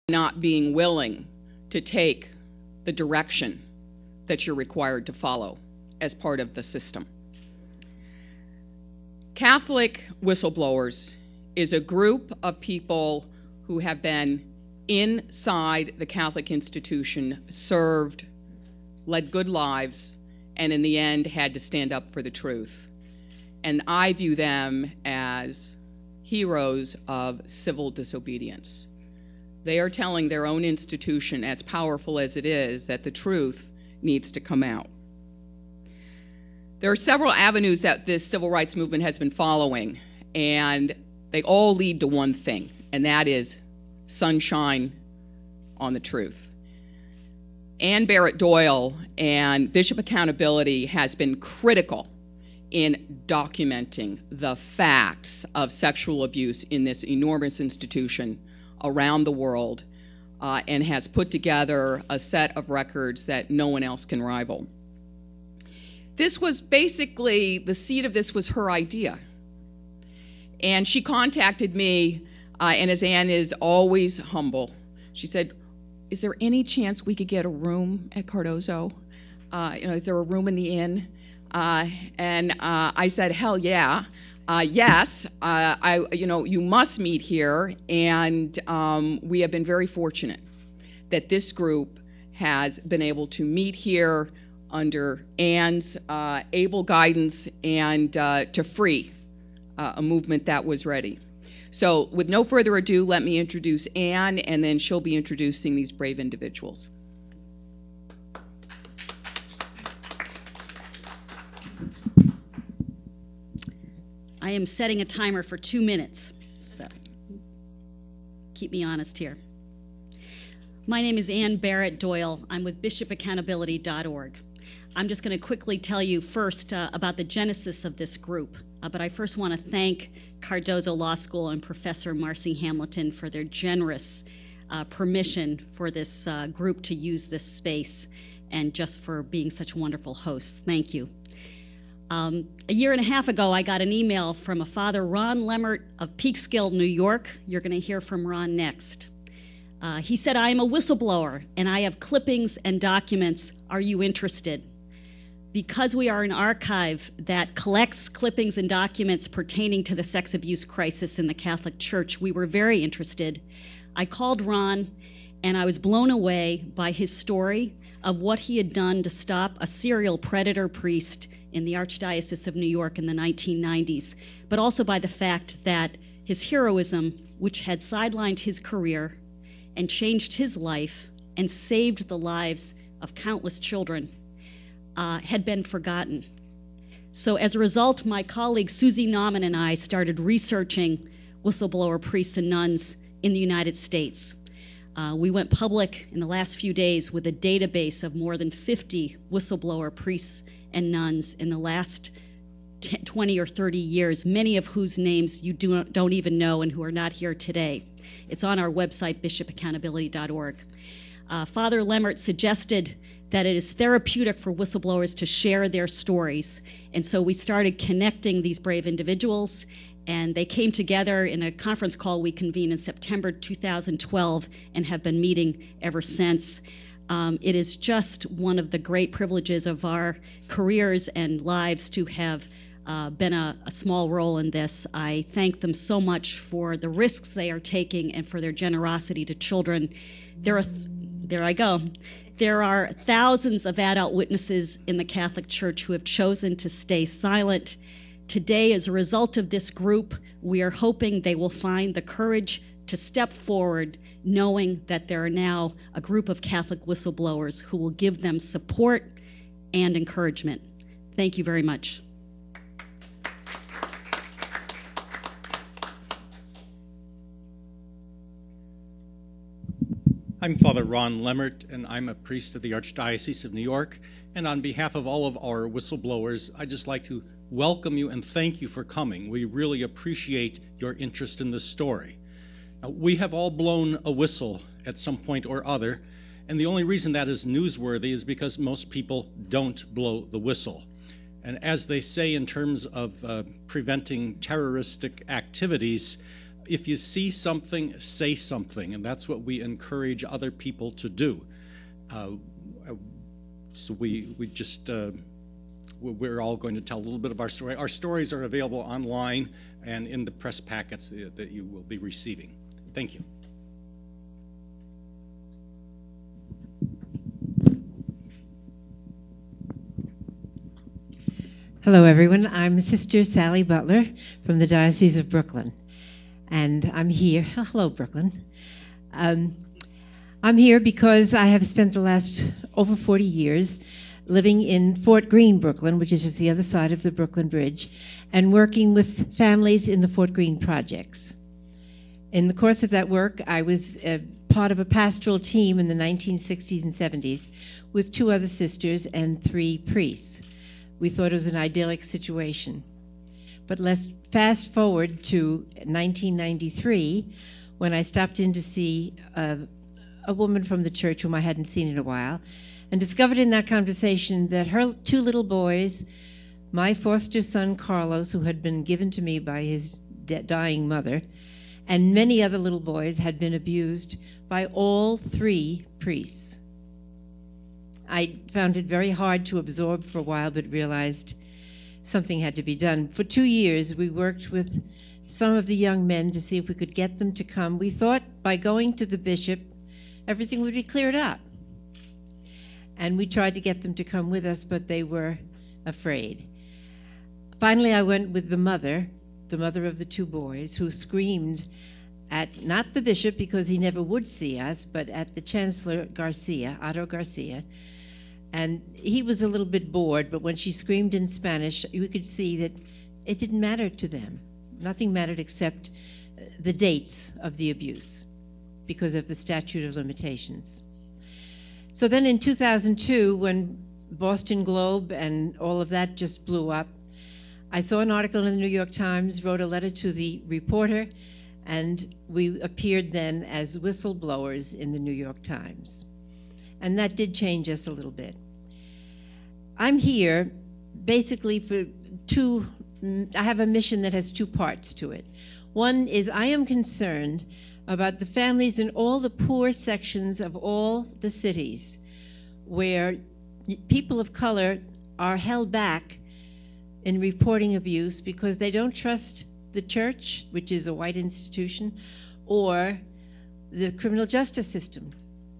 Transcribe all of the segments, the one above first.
not being willing to take the direction that you're required to follow as part of the system. Catholic Whistleblowers is a group of people who have been inside the Catholic institution, served, led good lives, and in the end had to stand up for the truth. And I view them as heroes of civil disobedience. They are telling their own institution, as powerful as it is, that the truth needs to come out. There are several avenues that this civil rights movement has been following, and they all lead to one thing, and that is sunshine on the truth. Ann Barrett Doyle and Bishop Accountability has been critical in documenting the facts of sexual abuse in this enormous institution around the world, and has put together a set of records that no one else can rival. This was basically, the seed of this was her idea. And she contacted me, and as Ann is always humble, she said, is there any chance we could get a room at Cardozo? Is there a room in the inn? And I said, hell yeah. Yes, you must meet here, and we have been very fortunate that this group has been able to meet here under Ann's able guidance and to free a movement that was ready. So with no further ado, let me introduce Ann, and then she'll be introducing these brave individuals. I am setting a timer for 2 minutes, so keep me honest here. My name is Ann Barrett Doyle. I'm with bishopaccountability.org. I'm just going to quickly tell you first about the genesis of this group, but I first want to thank Cardozo Law School and Professor Marcy Hamilton for their generous permission for this group to use this space, and just for being such wonderful hosts. Thank you. A year and a half ago, I got an email from a Father Ron Lemmert of Peekskill, New York. You're going to hear from Ron next. He said, I am a whistleblower, and I have clippings and documents. Are you interested? Because we are an archive that collects clippings and documents pertaining to the sex abuse crisis in the Catholic Church, we were very interested. I called Ron, and I was blown away by his story of what he had done to stop a serial predator priest in the Archdiocese of New York in the 1990s, but also by the fact that his heroism, which had sidelined his career and changed his life and saved the lives of countless children, had been forgotten. So as a result, my colleague Susie Nauman and I started researching whistleblower priests and nuns in the United States. We went public in the last few days with a database of more than 50 whistleblower priests and nuns in the last 20 or 30 years, many of whose names you don't even know and who are not here today. It's on our website, bishopaccountability.org. Father Lemmert suggested that it is therapeutic for whistleblowers to share their stories, and so we started connecting these brave individuals, and they came together in a conference call we convened in September 2012 and have been meeting ever since. It is just one of the great privileges of our careers and lives to have been a small role in this. I thank them so much for the risks they are taking and for their generosity to children. There are thousands of adult witnesses in the Catholic Church who have chosen to stay silent. Today, as a result of this group, we are hoping they will find the courage to step forward, knowing that there are now a group of Catholic whistleblowers who will give them support and encouragement. Thank you very much. I'm Father Ron Lemmert, and I'm a priest of the Archdiocese of New York. And on behalf of all of our whistleblowers, I'd just like to welcome you and thank you for coming. We really appreciate your interest in this story. We have all blown a whistle at some point or other, and the only reason that is newsworthy is because most people don't blow the whistle. And as they say in terms of preventing terroristic activities, if you see something, say something, and that's what we encourage other people to do. So we're all going to tell a little bit of our story. Our stories are available online and in the press packets that you will be receiving. Thank you. Hello, everyone. I'm Sister Sally Butler from the Diocese of Brooklyn, and I'm here. Hello, Brooklyn. I'm here because I have spent the last over 40 years living in Fort Greene, Brooklyn, which is just the other side of the Brooklyn Bridge, and working with families in the Fort Greene projects. In the course of that work, I was part of a pastoral team in the 1960s and 70s with 2 other sisters and 3 priests. We thought it was an idyllic situation. But let's fast forward to 1993, when I stopped in to see a woman from the church whom I hadn't seen in a while, and discovered in that conversation that her 2 little boys, my foster son Carlos, who had been given to me by his dying mother, and many other little boys had been abused by all 3 priests. I found it very hard to absorb for a while, but realized something had to be done. For 2 years, we worked with some of the young men to see if we could get them to come. We thought by going to the bishop, everything would be cleared up. And we tried to get them to come with us, but they were afraid. Finally, I went with the mother of the 2 boys, who screamed at not the bishop, because he never would see us, but at the Chancellor Garcia, Otto Garcia. And he was a little bit bored, but when she screamed in Spanish, we could see that it didn't matter to them. Nothing mattered except the dates of the abuse because of the statute of limitations. So then in 2002, when Boston Globe and all of that just blew up, I saw an article in the New York Times, wrote a letter to the reporter, and we appeared then as whistleblowers in the New York Times. And that did change us a little bit. I'm here basically for I have a mission that has 2 parts to it. One is I am concerned about the families in all the poor sections of all the cities where people of color are held back in reporting abuse because they don't trust the church, which is a white institution, or the criminal justice system.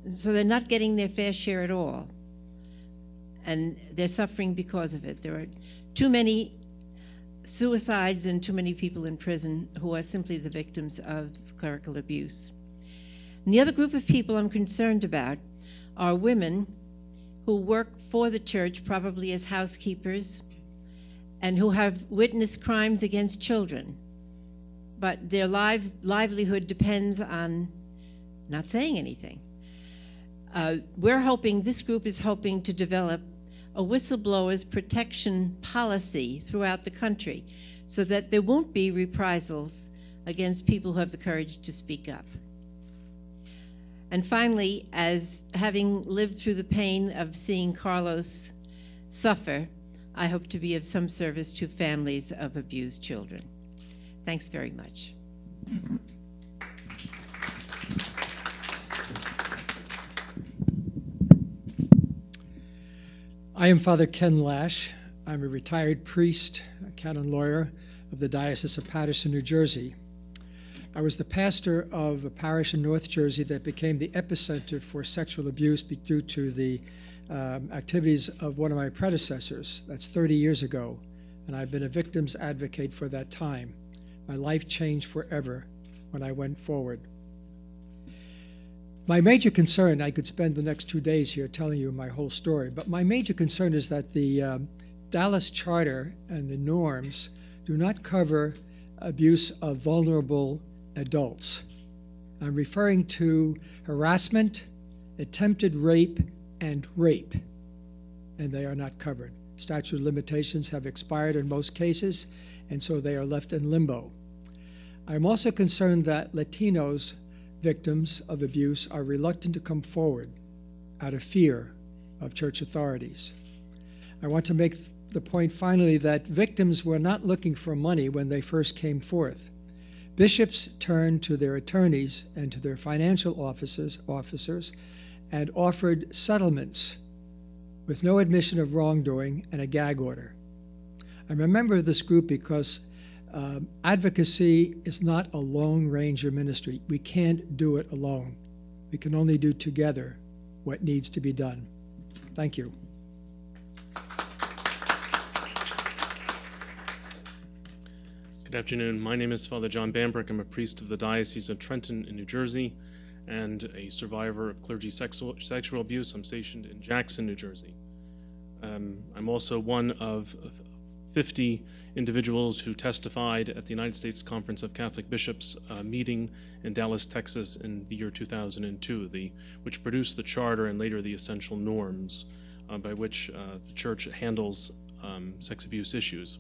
So they're not getting their fair share at all. And they're suffering because of it. There are too many suicides and too many people in prison who are simply the victims of clerical abuse. And the other group of people I'm concerned about are women who work for the church, probably as housekeepers, and who have witnessed crimes against children. But their livelihood depends on not saying anything. This group is hoping to develop a whistleblowers protection policy throughout the country so that there won't be reprisals against people who have the courage to speak up. And finally, as having lived through the pain of seeing Carlos suffer, I hope to be of some service to families of abused children. Thanks very much. I am Father Ken Lash. I'm a retired priest, a canon lawyer of the Diocese of Paterson, New Jersey. I was the pastor of a parish in North Jersey that became the epicenter for sexual abuse due to the activities of one of my predecessors. That's 30 years ago, and I've been a victim's advocate for that time. My life changed forever when I went forward. My major concern, I could spend the next 2 days here telling you my whole story, but my major concern is that the Dallas Charter and the norms do not cover abuse of vulnerable adults. I'm referring to harassment, attempted rape, and rape, and they are not covered. Statute of limitations have expired in most cases, and so they are left in limbo. I'm also concerned that Latinos victims of abuse are reluctant to come forward out of fear of church authorities. I want to make the point finally that victims were not looking for money when they first came forth. Bishops turned to their attorneys and to their financial officers and offered settlements with no admission of wrongdoing and a gag order. I'm a member of this group because advocacy is not a Lone Ranger ministry. We can't do it alone. We can only do together what needs to be done. Thank you. Good afternoon. My name is Father John Bambrick. I'm a priest of the Diocese of Trenton in New Jersey and a survivor of clergy sexual abuse. I'm stationed in Jackson, New Jersey. I'm also one of 50 individuals who testified at the United States Conference of Catholic Bishops meeting in Dallas, Texas in the year 2002, which produced the charter and later the essential norms by which the Church handles sex abuse issues.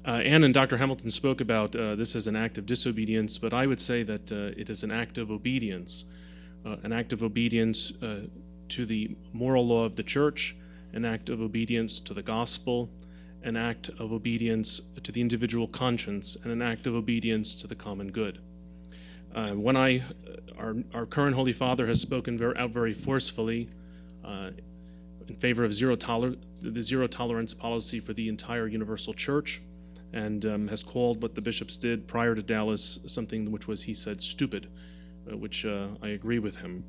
Ann and Dr. Hamilton spoke about this as an act of disobedience, but I would say that it is an act of obedience to the moral law of the Church, an act of obedience to the gospel, an act of obedience to the individual conscience, and an act of obedience to the common good. When our current Holy Father has spoken out very forcefully in favor of the zero tolerance policy for the entire universal Church, and has called what the bishops did prior to Dallas something which was, he said, stupid, which I agree with him.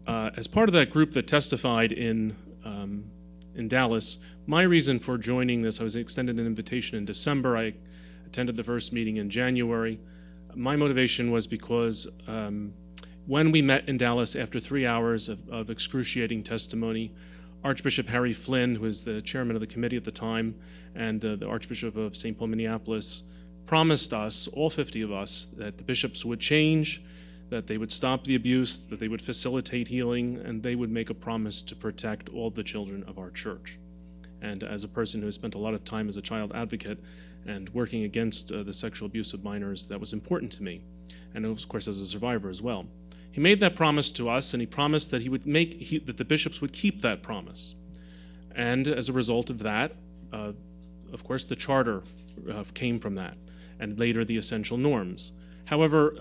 As part of that group that testified in Dallas, my reason for joining this, I was extended an invitation in December. I attended the first meeting in January. My motivation was because when we met in Dallas after 3 hours of excruciating testimony, Archbishop Harry Flynn, who was the chairman of the committee at the time, and the Archbishop of St. Paul, Minneapolis, promised us, all 50 of us, that the bishops would change, that they would stop the abuse, that they would facilitate healing, and they would make a promise to protect all the children of our Church. And as a person who has spent a lot of time as a child advocate and working against the sexual abuse of minors, that was important to me, and of course as a survivor as well. He made that promise to us, and he promised that that the bishops would keep that promise. And as a result of that, of course, the charter came from that, and later the essential norms. However,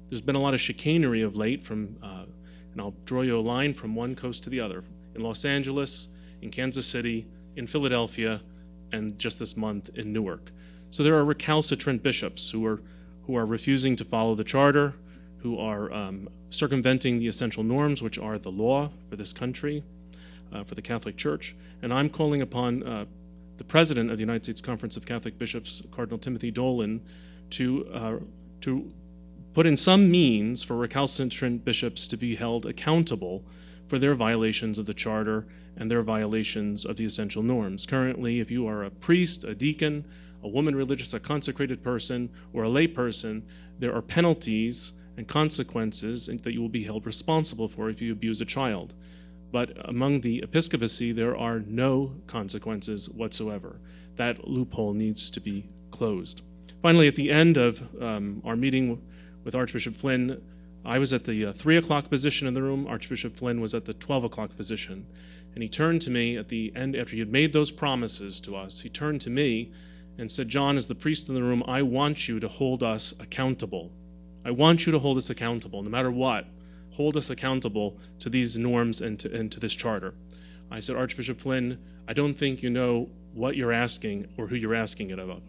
there's been a lot of chicanery of late and I'll draw you a line from one coast to the other, in Los Angeles, in Kansas City, in Philadelphia, and just this month in Newark. So there are recalcitrant bishops who are refusing to follow the charter, who are circumventing the essential norms, which are the law for this country, for the Catholic Church. And I'm calling upon the President of the United States Conference of Catholic Bishops, Cardinal Timothy Dolan, to put in some means for recalcitrant bishops to be held accountable for their violations of the charter and their violations of the essential norms. Currently, if you are a priest, a deacon, a woman religious, a consecrated person, or a lay person, there are penalties and consequences that you will be held responsible for if you abuse a child. But among the episcopacy, there are no consequences whatsoever. That loophole needs to be closed. Finally, at the end of our meeting with Archbishop Flynn, I was at the 3 o'clock position in the room. Archbishop Flynn was at the 12 o'clock position. And he turned to me at the end, after he had made those promises to us, he turned to me and said, "John, as the priest in the room, I want you to hold us accountable. I want you to hold us accountable, no matter what. Hold us accountable to these norms and to this charter." I said, "Archbishop Flynn, I don't think you know what you're asking or who you're asking it of."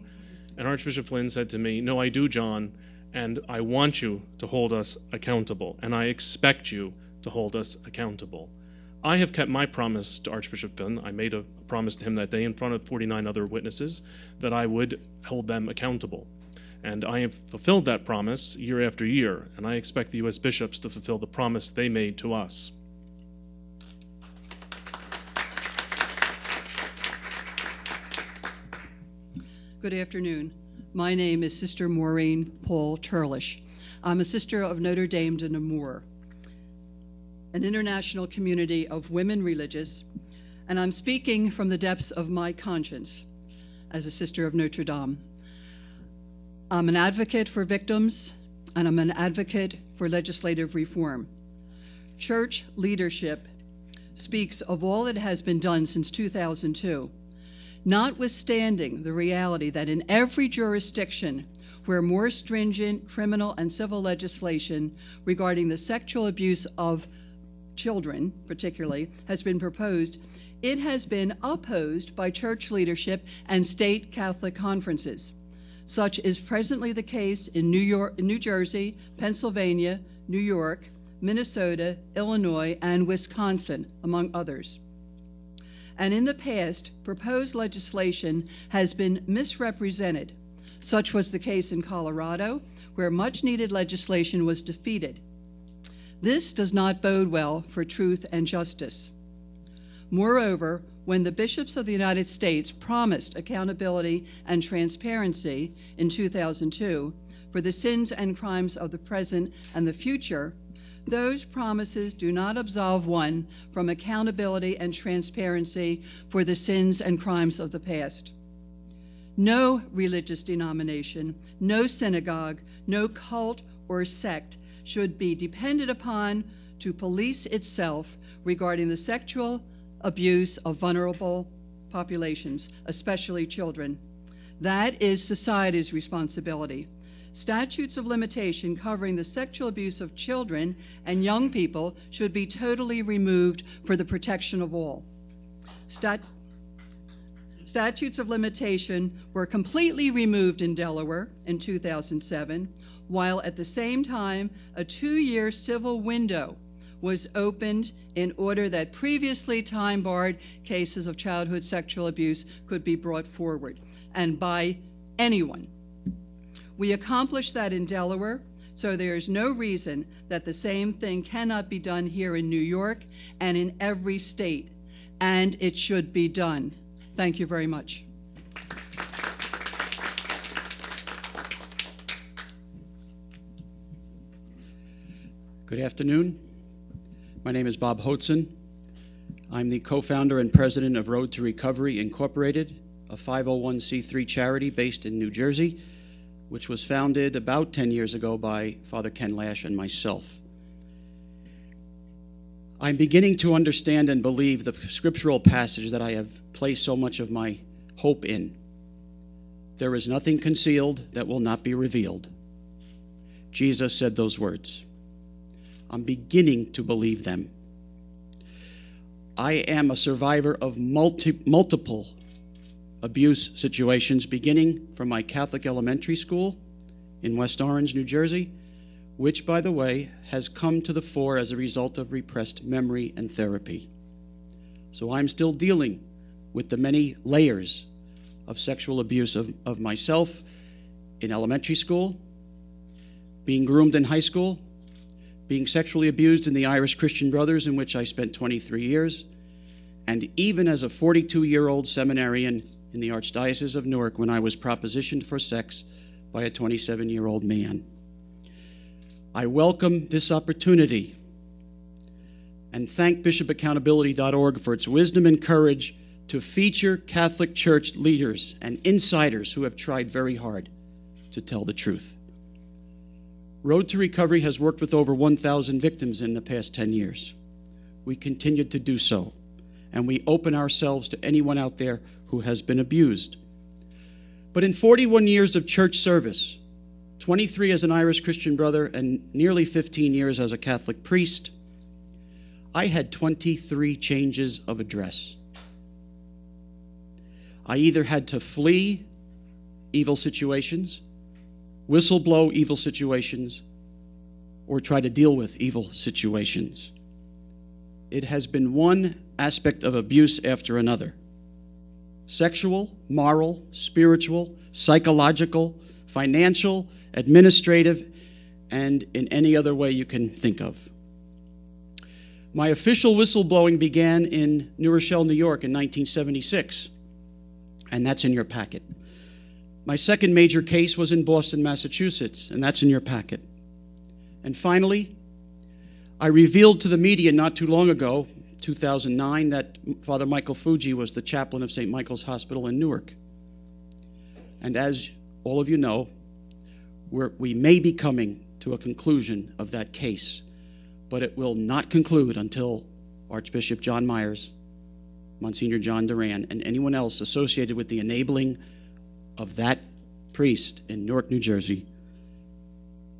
And Archbishop Flynn said to me, "No, I do, John, and I want you to hold us accountable, and I expect you to hold us accountable." I have kept my promise to Archbishop Flynn. I made a promise to him that day in front of 49 other witnesses that I would hold them accountable. And I have fulfilled that promise year after year, and I expect the U.S. bishops to fulfill the promise they made to us. Good afternoon. My name is Sister Maureen Paul Turlish. I'm a sister of Notre Dame de Namur, an international community of women religious, and I'm speaking from the depths of my conscience as a sister of Notre Dame. I'm an advocate for victims, and I'm an advocate for legislative reform. Church leadership speaks of all that has been done since 2002, notwithstanding the reality that in every jurisdiction where more stringent criminal and civil legislation regarding the sexual abuse of children, particularly, has been proposed, it has been opposed by church leadership and state Catholic conferences. Such is presently the case in New Jersey, Pennsylvania, New York, Minnesota, Illinois, and Wisconsin, among others. And in the past, proposed legislation has been misrepresented. Such was the case in Colorado, where much-needed legislation was defeated. This does not bode well for truth and justice. Moreover, when the bishops of the United States promised accountability and transparency in 2002 for the sins and crimes of the present and the future, those promises do not absolve one from accountability and transparency for the sins and crimes of the past. No religious denomination, no synagogue, no cult or sect should be depended upon to police itself regarding the sexual abuse of vulnerable populations, especially children. That is society's responsibility. Statutes of limitation covering the sexual abuse of children and young people should be totally removed for the protection of all. Statutes of limitation were completely removed in Delaware in 2007, while at the same time a 2-year civil window was opened in order that previously time-barred cases of childhood sexual abuse could be brought forward, and by anyone. We accomplished that in Delaware, so there is no reason that the same thing cannot be done here in New York and in every state, and it should be done. Thank you very much. Good afternoon. My name is Bob Hotzen. I'm the co-founder and president of Road to Recovery Incorporated, a 501c3 charity based in New Jersey, which was founded about 10 years ago by Father Ken Lash and myself. I'm beginning to understand and believe the scriptural passage that I have placed so much of my hope in. There is nothing concealed that will not be revealed. Jesus said those words. I'm beginning to believe them. I am a survivor of multiple abuse situations, beginning from my Catholic elementary school in West Orange, New Jersey, which, by the way, has come to the fore as a result of repressed memory and therapy. So I'm still dealing with the many layers of sexual abuse of myself in elementary school, being groomed in high school, being sexually abused in the Irish Christian Brothers, in which I spent 23 years, and even as a 42-year-old seminarian in the Archdiocese of Newark when I was propositioned for sex by a 27-year-old man. I welcome this opportunity and thank bishopaccountability.org for its wisdom and courage to feature Catholic Church leaders and insiders who have tried very hard to tell the truth. Road to Recovery has worked with over 1,000 victims in the past 10 years. We continue to do so, and we open ourselves to anyone out there who has been abused. But in 41 years of church service, 23 as an Irish Christian brother and nearly 15 years as a Catholic priest, I had 23 changes of address. I either had to flee evil situations, whistleblow evil situations, or try to deal with evil situations. It has been one aspect of abuse after another. Sexual, moral, spiritual, psychological, financial, administrative, and in any other way you can think of. My official whistleblowing began in New Rochelle, New York in 1976, and that's in your packet. My second major case was in Boston, Massachusetts, and that's in your packet. And finally, I revealed to the media not too long ago, 2009, that Father Michael Fuji was the chaplain of St. Michael's Hospital in Newark. And as all of you know, we may be coming to a conclusion of that case, but it will not conclude until Archbishop John Myers, Monsignor John Duran, and anyone else associated with the enabling of that priest in Newark, New Jersey,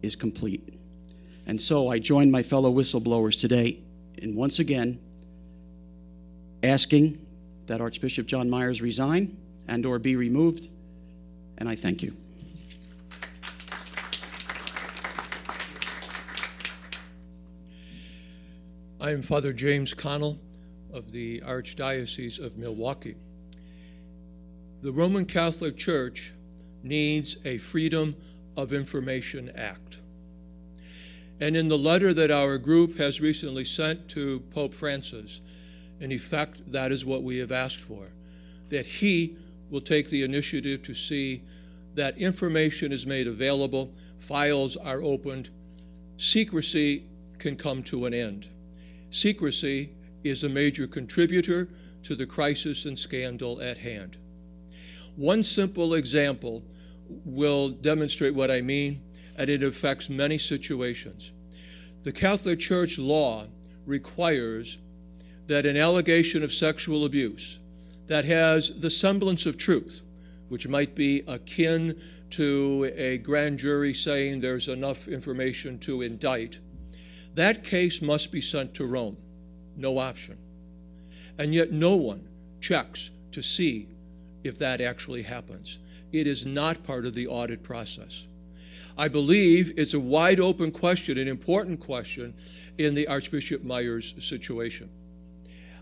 is complete. And so I join my fellow whistleblowers today in once again asking that Archbishop John Myers resign and or be removed, and I thank you. I am Father James Connell of the Archdiocese of Milwaukee. The Roman Catholic Church needs a Freedom of Information Act. And in the letter that our group has recently sent to Pope Francis, in effect, that is what we have asked for, that he will take the initiative to see that information is made available, files are opened, secrecy can come to an end. Secrecy is a major contributor to the crisis and scandal at hand. One simple example will demonstrate what I mean, and it affects many situations. The Catholic Church law requires that an allegation of sexual abuse that has the semblance of truth, which might be akin to a grand jury saying there's enough information to indict, that case must be sent to Rome, no option. And yet no one checks to see if that actually happens. It is not part of the audit process. I believe it's a wide open question, an important question in the Archbishop Myers situation.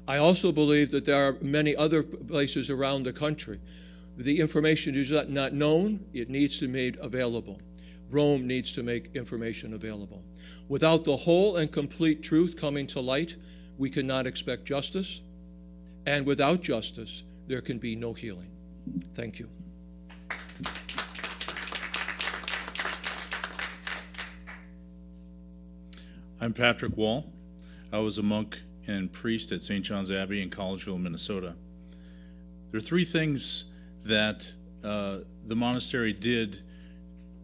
I also believe that there are many other places around the country. The information is not known, it needs to be made available. Rome needs to make information available. Without the whole and complete truth coming to light, we cannot expect justice. And without justice, there can be no healing. Thank you. I'm Patrick Wall. I was a monk and priest at St. John's Abbey in Collegeville, Minnesota. There are three things that the monastery did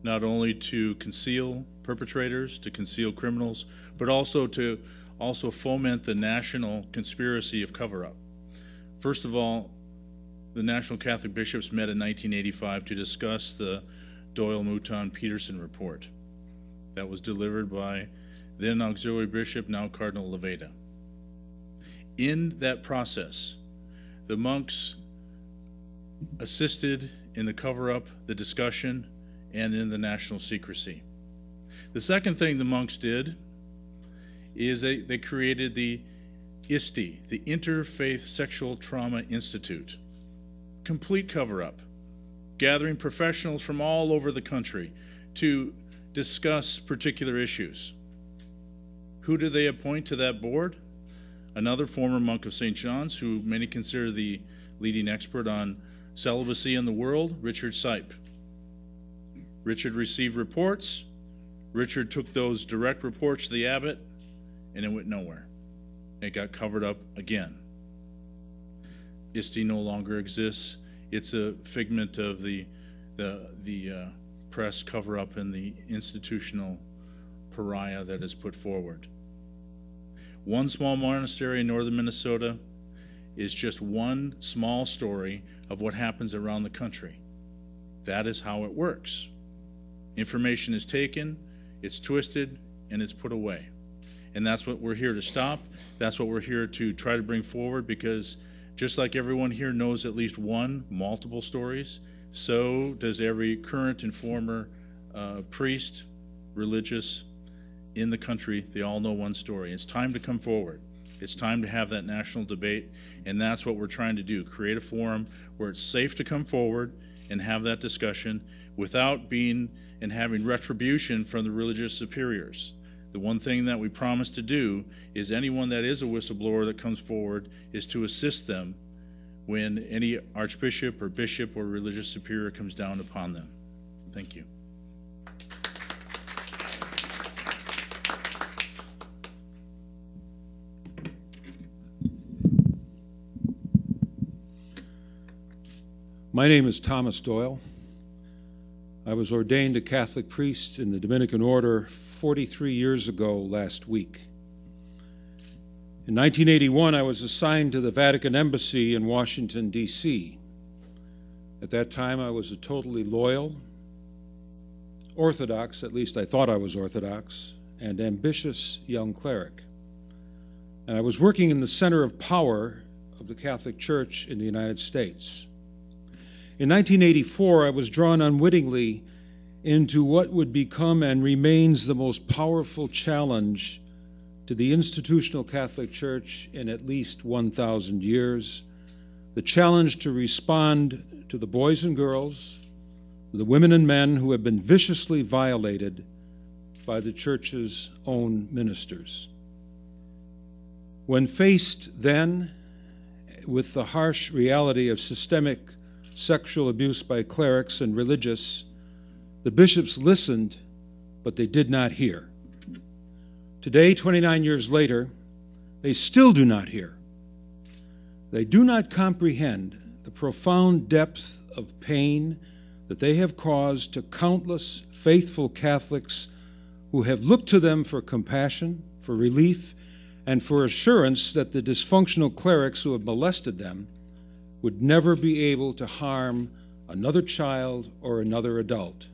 not only to conceal perpetrators, to conceal criminals, but also to foment the national conspiracy of cover-up. First of all, the National Catholic Bishops met in 1985 to discuss the Doyle-Mouton-Peterson report that was delivered by then Auxiliary Bishop, now Cardinal Leveda. In that process, the monks assisted in the cover-up, the discussion, and in the national secrecy. The second thing the monks did is they created the ISTE, the Interfaith Sexual Trauma Institute. Complete cover-up, gathering professionals from all over the country to discuss particular issues. Who do they appoint to that board? Another former monk of St. John's, who many consider the leading expert on celibacy in the world, Richard Sipe. Richard received reports. Richard took those direct reports to the abbot, and it went nowhere. It got covered up again. ISTE no longer exists. It's a figment of the press cover-up and the institutional pariah that is put forward. One small monastery in northern Minnesota is just one small story of what happens around the country. That is how it works. Information is taken, it's twisted, and it's put away. And that's what we're here to stop. That's what we're here to try to bring forward, because just like everyone here knows at least one, multiple stories, so does every current and former priest, religious in the country. They all know one story. It's time to come forward. It's time to have that national debate, and that's what we're trying to do, create a forum where it's safe to come forward and have that discussion without being and having retribution from the religious superiors. The one thing that we promise to do is anyone that is a whistleblower that comes forward is to assist them when any archbishop or bishop or religious superior comes down upon them. Thank you. My name is Thomas Doyle. I was ordained a Catholic priest in the Dominican Order 43 years ago last week. In 1981, I was assigned to the Vatican Embassy in Washington, D.C. At that time, I was a totally loyal orthodox, at least I thought I was orthodox, and ambitious young cleric. And I was working in the center of power of the Catholic Church in the United States. In 1984, I was drawn unwittingly into what would become and remains the most powerful challenge to the institutional Catholic Church in at least 1,000 years, the challenge to respond to the boys and girls, the women and men who have been viciously violated by the Church's own ministers. When faced then with the harsh reality of systemic sexual abuse by clerics and religious, the bishops listened, but they did not hear. Today, 29 years later, they still do not hear. They do not comprehend the profound depth of pain that they have caused to countless faithful Catholics who have looked to them for compassion, for relief, and for assurance that the dysfunctional clerics who have molested them would never be able to harm another child or another adult.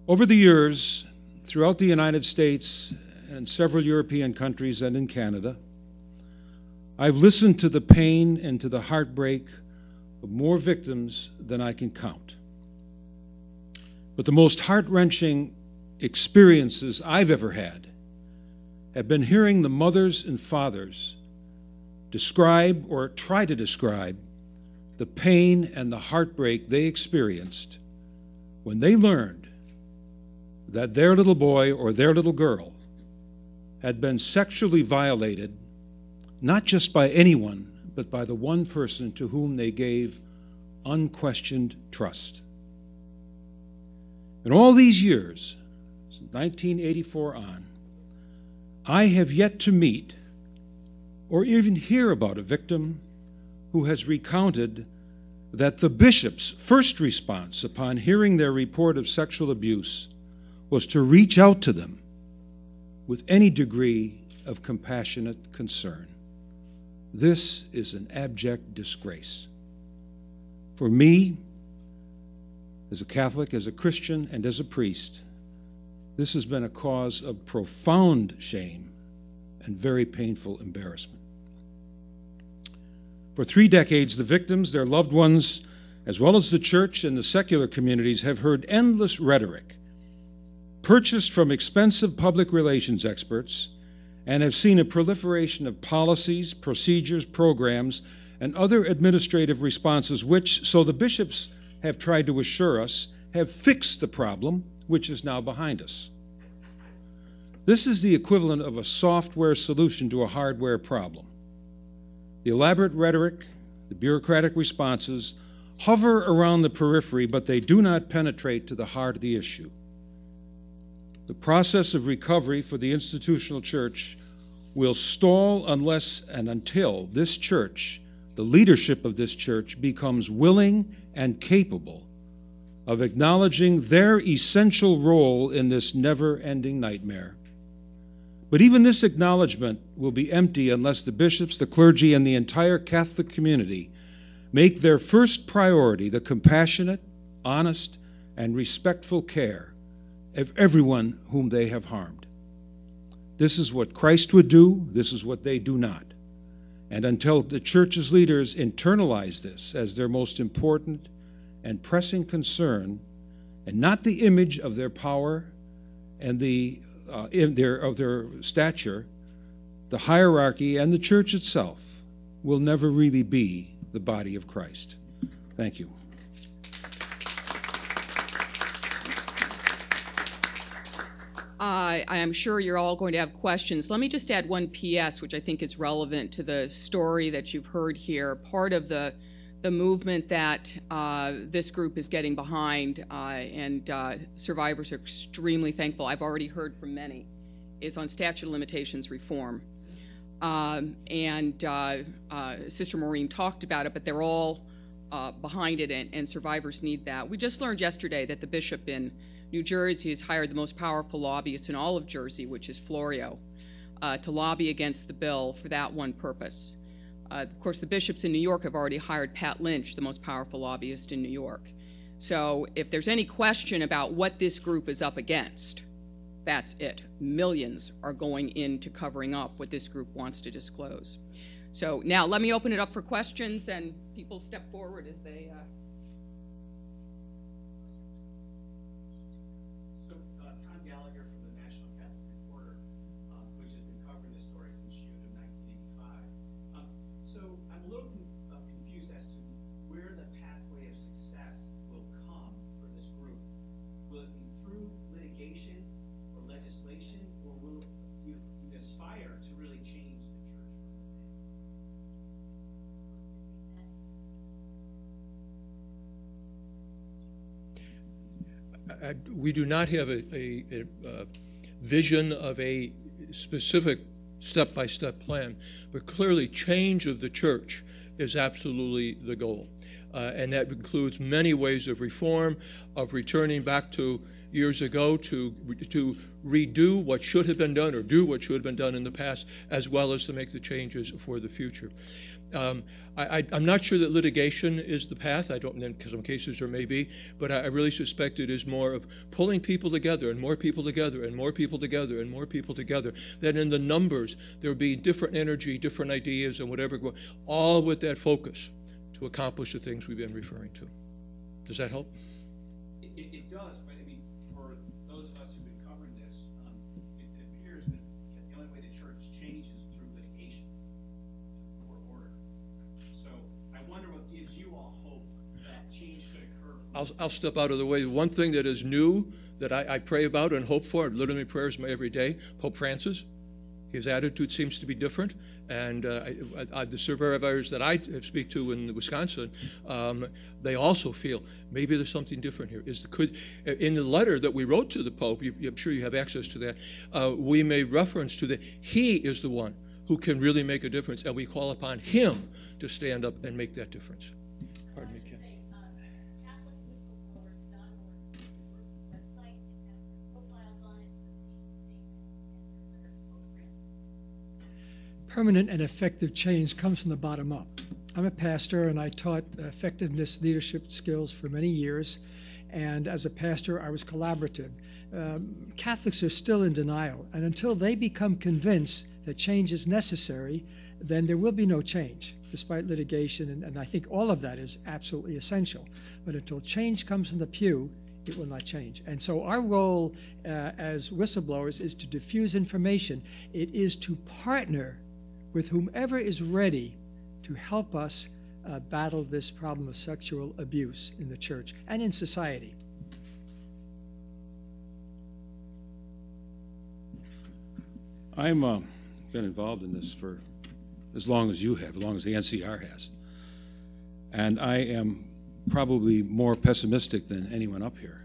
Over the years, throughout the United States and several European countries and in Canada, I've listened to the pain and to the heartbreak of more victims than I can count. But the most heart-wrenching experiences I've ever had have been hearing the mothers and fathers describe or try to describe the pain and the heartbreak they experienced when they learned that their little boy or their little girl had been sexually violated, not just by anyone, but by the one person to whom they gave unquestioned trust. In all these years, since 1984 on, I have yet to meet or even hear about a victim who has recounted that the bishop's first response upon hearing their report of sexual abuse was to reach out to them with any degree of compassionate concern. This is an abject disgrace. For me, as a Catholic, as a Christian, and as a priest, this has been a cause of profound shame and very painful embarrassment. For 3 decades, the victims, their loved ones, as well as the church and the secular communities have heard endless rhetoric purchased from expensive public relations experts and have seen a proliferation of policies, procedures, programs, and other administrative responses which, so the bishops have tried to assure us, have fixed the problem, which is now behind us. This is the equivalent of a software solution to a hardware problem. The elaborate rhetoric, the bureaucratic responses, hover around the periphery, but they do not penetrate to the heart of the issue. The process of recovery for the institutional church will stall unless and until this church, the leadership of this church, becomes willing and capable of acknowledging their essential role in this never-ending nightmare. But even this acknowledgement will be empty unless the bishops, the clergy, and the entire Catholic community make their first priority the compassionate, honest, and respectful care of everyone whom they have harmed. This is what Christ would do. This is what they do not. And until the church's leaders internalize this as their most important and pressing concern, and not the image of their power and of their stature, the hierarchy and the church itself will never really be the body of Christ. Thank you. I am sure you're all going to have questions. Let me just add one PS, which I think is relevant to the story that you've heard here. Part of the movement that this group is getting behind, and survivors are extremely thankful, I've already heard from many, is on statute of limitations reform. Sister Maureen talked about it, but they're all behind it, and survivors need that. We just learned yesterday that the bishop in New Jersey has hired the most powerful lobbyist in all of Jersey, which is Florio, to lobby against the bill for that one purpose. Of course, the bishops in New York have already hired Pat Lynch, the most powerful lobbyist in New York. So if there's any question about what this group is up against, that's it. Millions are going into covering up what this group wants to disclose. So now let me open it up for questions, and people step forward as they... Tom Gallagher from the National Catholic Reporter, which has been covering this story since June of 1985. So I'm a little confused as to where the pathway of success will come for this group. Will it be through litigation or legislation, or will you aspire to really change the church? We do not have a vision of a specific step-by-step plan, but clearly change of the church is absolutely the goal. And that includes many ways of reform, of returning back to years ago to redo what should have been done or do what should have been done in the past, as well as to make the changes for the future. I'm not sure that litigation is the path. I don't know, in some cases there may be, but I really suspect it is more of pulling people together and more people together and more people together and more people together, that in the numbers there will be different energy, different ideas, and whatever, all with that focus to accomplish the things we've been referring to. Does that help? It does, but I mean, for those of us who've been covering this, it appears that the only way the church changes is through litigation or order. So I wonder what gives you all hope that change could occur. I'll step out of the way. One thing that is new that I pray about and hope for, literally prayers every day, Pope Francis. His attitude seems to be different, and the survivors that I speak to in Wisconsin, they also feel maybe there's something different here. In the letter that we wrote to the Pope, I'm sure you have access to that, we made reference to that he is the one who can really make a difference, and we call upon him to stand up and make that difference. Pardon me, Ken. Catholic Whistleblowers.org is the group's website. It has their profiles on it, the mission statement, and their letter to Pope Francis. Permanent and effective change comes from the bottom up. I'm a pastor, and I taught effectiveness leadership skills for many years. And as a pastor, I was collaborative. Catholics are still in denial, and until they become convinced that change is necessary, then there will be no change, despite litigation, and I think all of that is absolutely essential. But until change comes from the pew, it will not change. And so our role as whistleblowers is to diffuse information. It is to partner with whomever is ready to help us battle this problem of sexual abuse in the church and in society. I'm been involved in this for as long as you have, as long as the NCR has. And I am probably more pessimistic than anyone up here.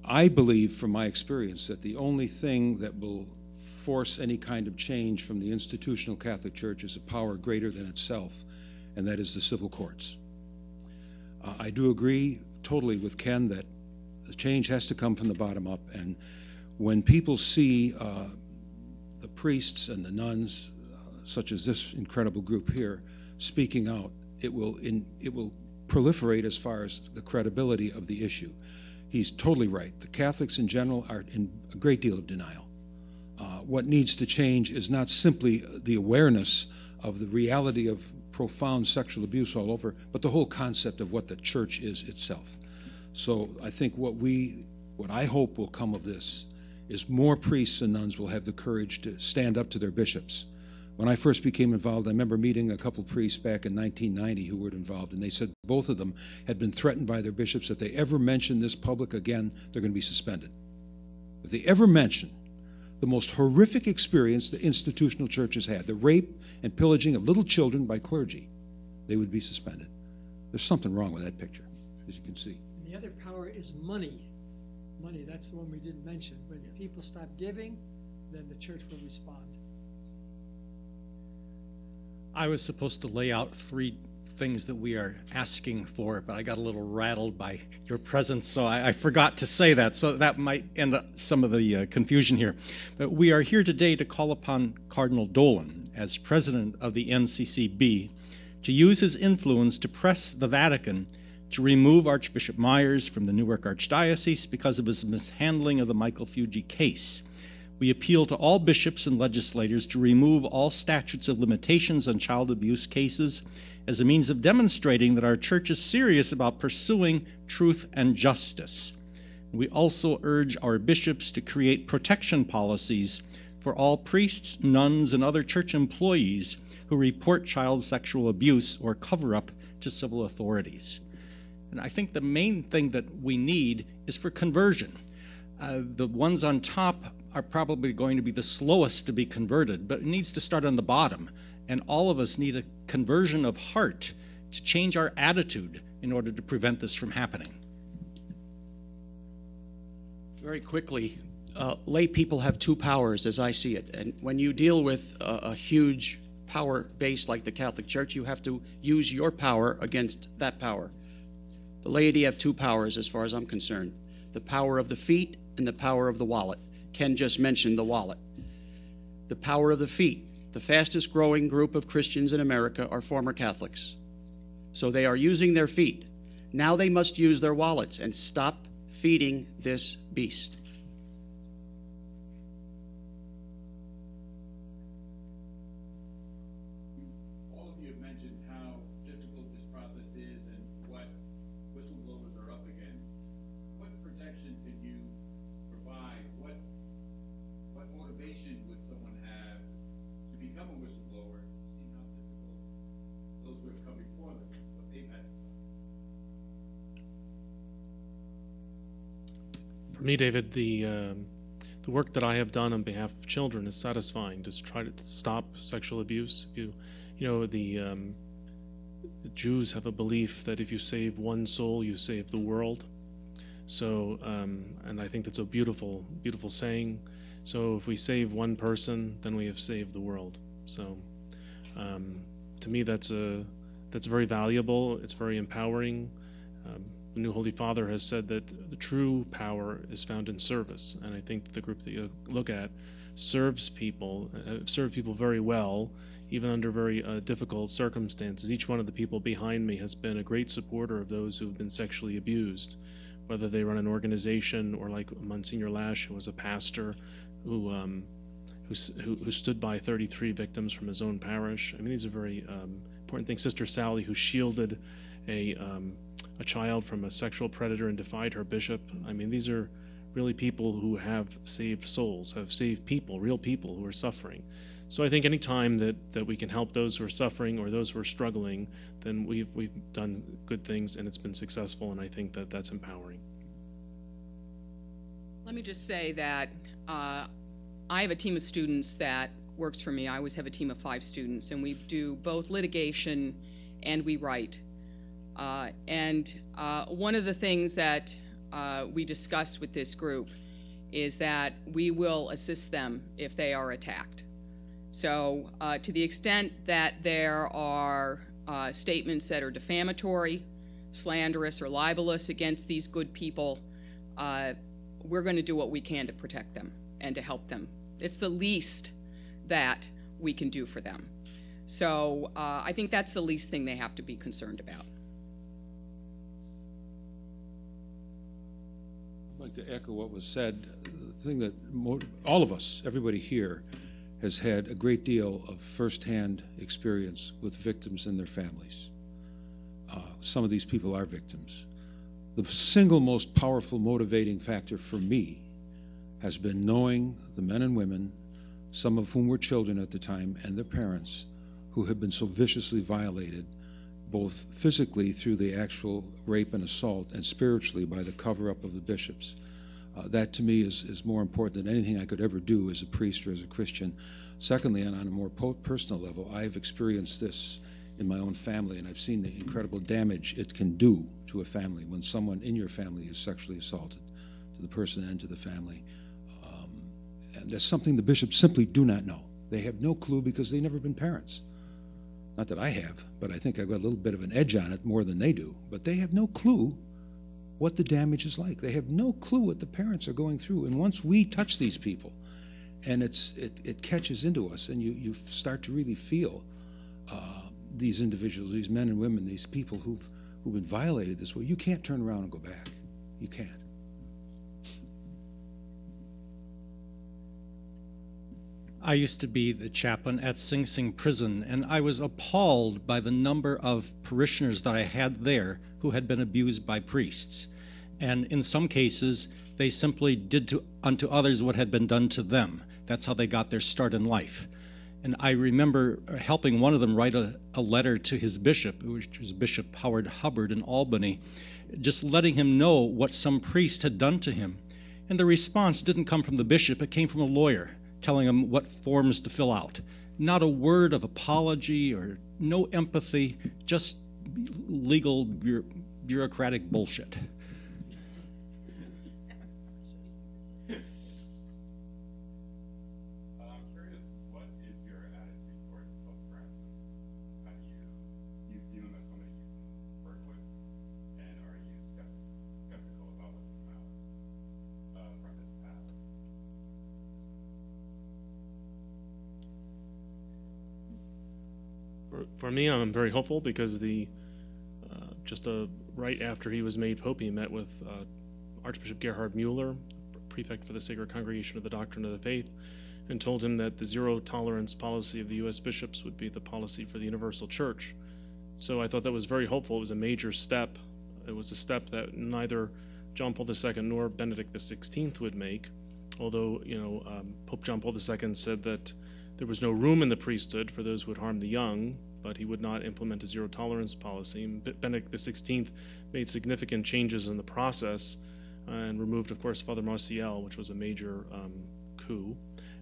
I believe from my experience that the only thing that will force any kind of change from the institutional Catholic Church is a power greater than itself, and that is the civil courts. I do agree totally with Ken that the change has to come from the bottom up, and when people see the priests and the nuns, such as this incredible group here, speaking out, it will proliferate as far as the credibility of the issue. He's totally right. The Catholics in general are in a great deal of denial. What needs to change is not simply the awareness of the reality of profound sexual abuse all over, but the whole concept of what the church is itself. So I think what I hope will come of this is more priests and nuns will have the courage to stand up to their bishops. When I first became involved, I remember meeting a couple priests back in 1990 who were involved, and they said both of them had been threatened by their bishops. If they ever mention this public again, they're going to be suspended. If they ever mention the most horrific experience the institutional church has had, the rape and pillaging of little children by clergy, they would be suspended. There's something wrong with that picture, as you can see. And the other power is money. Money, that's the one we didn't mention. When people stop giving, then the church will respond. I was supposed to lay out 3 things that we are asking for, but I got a little rattled by your presence, so I forgot to say that. So that might end up some of the confusion here. But we are here today to call upon Cardinal Dolan, as president of the NCCB, to use his influence to press the Vatican to remove Archbishop Myers from the Newark Archdiocese because of his mishandling of the Michael Fuji case. We appeal to all bishops and legislators to remove all statutes of limitations on child abuse cases as a means of demonstrating that our church is serious about pursuing truth and justice. We also urge our bishops to create protection policies for all priests, nuns, and other church employees who report child sexual abuse or cover-up to civil authorities. And I think the main thing that we need is for conversion. The ones on top are probably going to be the slowest to be converted, but it needs to start on the bottom. And all of us need a conversion of heart to change our attitude in order to prevent this from happening. Very quickly, lay people have two powers as I see it. And when you deal with a huge power base like the Catholic Church, you have to use your power against that power. The laity have two powers as far as I'm concerned. The power of the feet and the power of the wallet. Ken just mentioned the wallet. The power of the feet. The fastest growing group of Christians in America are former Catholics. So they are using their feet. Now they must use their wallets and stop feeding this beast. All of you have mentioned how difficult this process is and what whistleblowers are up against. What protection can you provide? What motivation would someone have to become a whistleblower, seeing how difficult those who have come before them, what they've had to suffer? For me, David, the work that I have done on behalf of children is satisfying. To try to stop sexual abuse. The Jews have a belief that if you save one soul, you save the world. So, and I think that's a beautiful, beautiful saying. So, if we save one person, then we have saved the world. So, to me, that's very valuable. It's very empowering. The new Holy Father has said that the true power is found in service, and I think the group that you look at serves people very well, even under very difficult circumstances. Each one of the people behind me has been a great supporter of those who have been sexually abused, whether they run an organization or like Monsignor Lash, who was a pastor who stood by 33 victims from his own parish. I mean, these are very important things. Sister Sally, who shielded a child from a sexual predator and defied her bishop. I mean, these are really people who have saved souls, have saved people, real people who are suffering. So I think any time that we can help those who are suffering or those who are struggling, then we've done good things and it's been successful, and I think that that's empowering. Let me just say that I have a team of students that works for me. I always have a team of 5 students, and we do both litigation and we write. One of the things that we discussed with this group is that we will assist them if they are attacked. So to the extent that there are statements that are defamatory, slanderous, or libelous against these good people, we're going to do what we can to protect them and to help them. It's the least that we can do for them. So I think that's the least thing they have to be concerned about. I'd like to echo what was said. The thing that all of us, everybody here, has had a great deal of firsthand experience with victims and their families. Some of these people are victims. The single most powerful motivating factor for me has been knowing the men and women, some of whom were children at the time, and their parents, who have been so viciously violated, both physically through the actual rape and assault, and spiritually by the cover-up of the bishops. That to me is more important than anything I could ever do as a priest or as a Christian. Secondly, and on a more personal level, I've experienced this in my own family, and I've seen the incredible damage it can do to a family when someone in your family is sexually assaulted, to the person and to the family. And that's something the bishops simply do not know. They have no clue because they've never been parents. Not that I have, but I think I've got a little bit of an edge on it more than they do. But they have no clue what the damage is like. They have no clue what the parents are going through. And once we touch these people, and it catches into us, and you start to really feel these individuals, these men and women, these people who've who've been violated this way, you can't turn around and go back. You can't. I used to be the chaplain at Sing Sing Prison, and I was appalled by the number of parishioners that I had there who had been abused by priests. And in some cases, they simply did unto others what had been done to them. That's how they got their start in life. And I remember helping one of them write a letter to his bishop, which was Bishop Howard Hubbard in Albany, just letting him know what some priest had done to him. And the response didn't come from the bishop, it came from a lawyer, telling him what forms to fill out. Not a word of apology or no empathy, just legal bureaucratic bullshit. I'm curious, what is your attitude towards Pope Francis? How do you view him as somebody you can work with, and are you skeptical about what's come out from his past? For me, I'm very hopeful because right after he was made Pope, he met with Archbishop Gerhard Mueller, prefect for the Sacred Congregation of the Doctrine of the Faith, and told him that the zero-tolerance policy of the U.S. bishops would be the policy for the Universal Church. So I thought that was very hopeful. It was a major step. It was a step that neither John Paul II nor Benedict XVI would make, although Pope John Paul II said that there was no room in the priesthood for those who would harm the young, but he would not implement a zero-tolerance policy. And Benedict XVI made significant changes in the process and removed, of course, Father Marcial, which was a major coup.